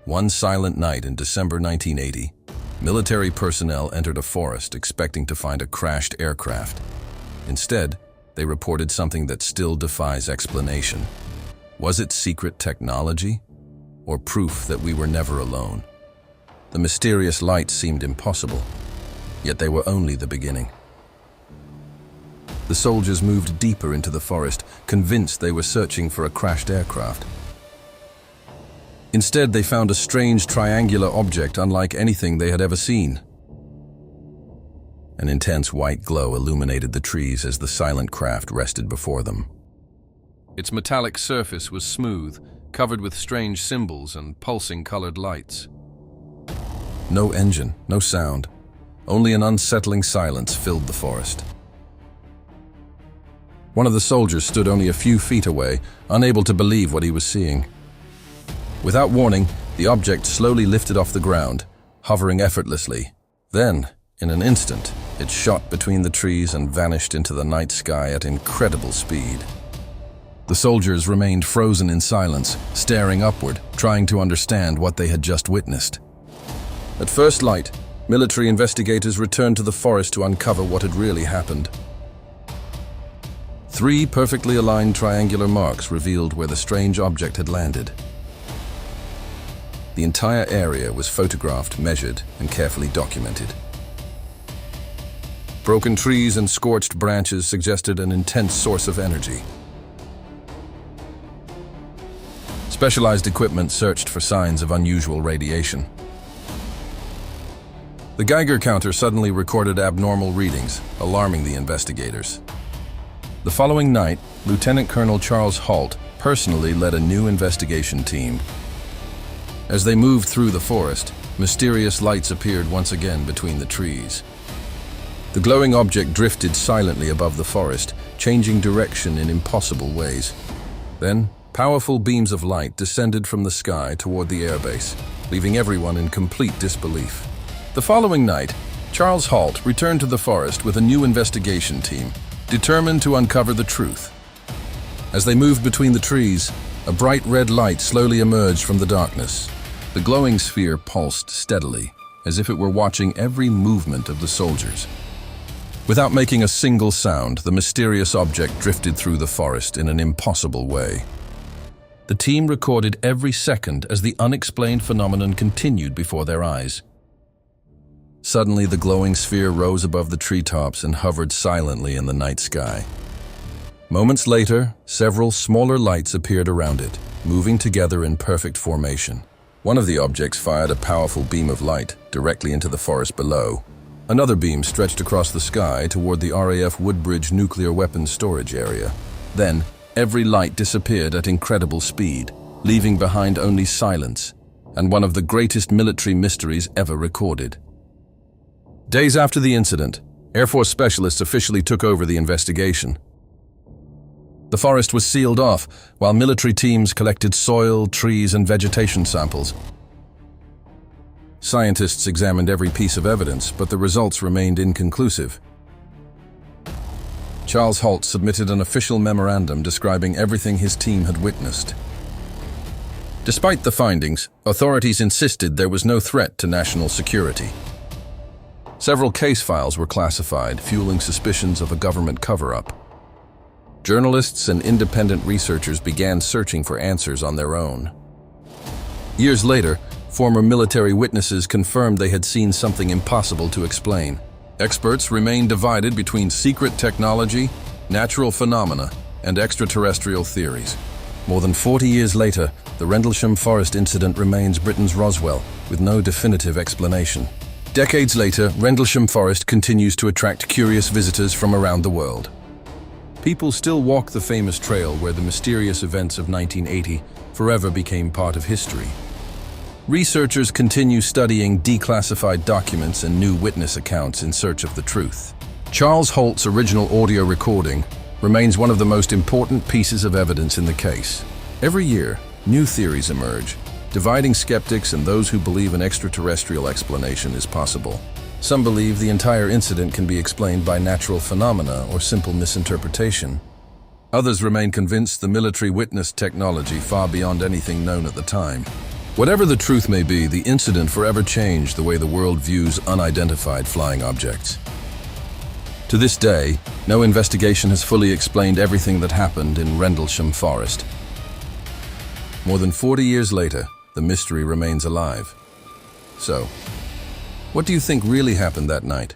One silent night in December 1980, military personnel entered a forest expecting to find a crashed aircraft. Instead, they reported something that still defies explanation. Was it secret technology, or proof that we were never alone? The mysterious lights seemed impossible, yet they were only the beginning. The soldiers moved deeper into the forest, convinced they were searching for a crashed aircraft. Instead, they found a strange triangular object unlike anything they had ever seen. An intense white glow illuminated the trees as the silent craft rested before them. Its metallic surface was smooth, covered with strange symbols and pulsing colored lights. No engine, no sound. Only an unsettling silence filled the forest. One of the soldiers stood only a few feet away, unable to believe what he was seeing. Without warning, the object slowly lifted off the ground, hovering effortlessly. Then, in an instant, it shot between the trees and vanished into the night sky at incredible speed. The soldiers remained frozen in silence, staring upward, trying to understand what they had just witnessed. At first light, military investigators returned to the forest to uncover what had really happened. 3 perfectly aligned triangular marks revealed where the strange object had landed. The entire area was photographed, measured, and carefully documented. Broken trees and scorched branches suggested an intense source of energy. Specialized equipment searched for signs of unusual radiation. The Geiger counter suddenly recorded abnormal readings, alarming the investigators. The following night, Lieutenant Colonel Charles Halt personally led a new investigation team. As they moved through the forest, mysterious lights appeared once again between the trees. The glowing object drifted silently above the forest, changing direction in impossible ways. Then, powerful beams of light descended from the sky toward the airbase, leaving everyone in complete disbelief. The following night, Charles Halt returned to the forest with a new investigation team, determined to uncover the truth. As they moved between the trees, a bright red light slowly emerged from the darkness. The glowing sphere pulsed steadily, as if it were watching every movement of the soldiers. Without making a single sound, the mysterious object drifted through the forest in an impossible way. The team recorded every second as the unexplained phenomenon continued before their eyes. Suddenly, the glowing sphere rose above the treetops and hovered silently in the night sky. Moments later, several smaller lights appeared around it, moving together in perfect formation. One of the objects fired a powerful beam of light directly into the forest below. Another beam stretched across the sky toward the RAF Woodbridge nuclear weapons storage area. Then, every light disappeared at incredible speed, leaving behind only silence and one of the greatest military mysteries ever recorded. Days after the incident, Air Force specialists officially took over the investigation. The forest was sealed off, while military teams collected soil, trees, and vegetation samples. Scientists examined every piece of evidence, but the results remained inconclusive. Charles Halt submitted an official memorandum describing everything his team had witnessed. Despite the findings, authorities insisted there was no threat to national security. Several case files were classified, fueling suspicions of a government cover-up. Journalists and independent researchers began searching for answers on their own. Years later, former military witnesses confirmed they had seen something impossible to explain. Experts remain divided between secret technology, natural phenomena, and extraterrestrial theories. More than 40 years later, the Rendlesham Forest Incident remains Britain's Roswell, with no definitive explanation. Decades later, Rendlesham Forest continues to attract curious visitors from around the world. People still walk the famous trail where the mysterious events of 1980 forever became part of history. Researchers continue studying declassified documents and new witness accounts in search of the truth. Charles Halt's original audio recording remains one of the most important pieces of evidence in the case. Every year, new theories emerge, dividing skeptics and those who believe an extraterrestrial explanation is possible. Some believe the entire incident can be explained by natural phenomena or simple misinterpretation. Others remain convinced the military witnessed technology far beyond anything known at the time. Whatever the truth may be, the incident forever changed the way the world views unidentified flying objects. To this day, no investigation has fully explained everything that happened in Rendlesham Forest. More than 40 years later, the mystery remains alive. So, what do you think really happened that night?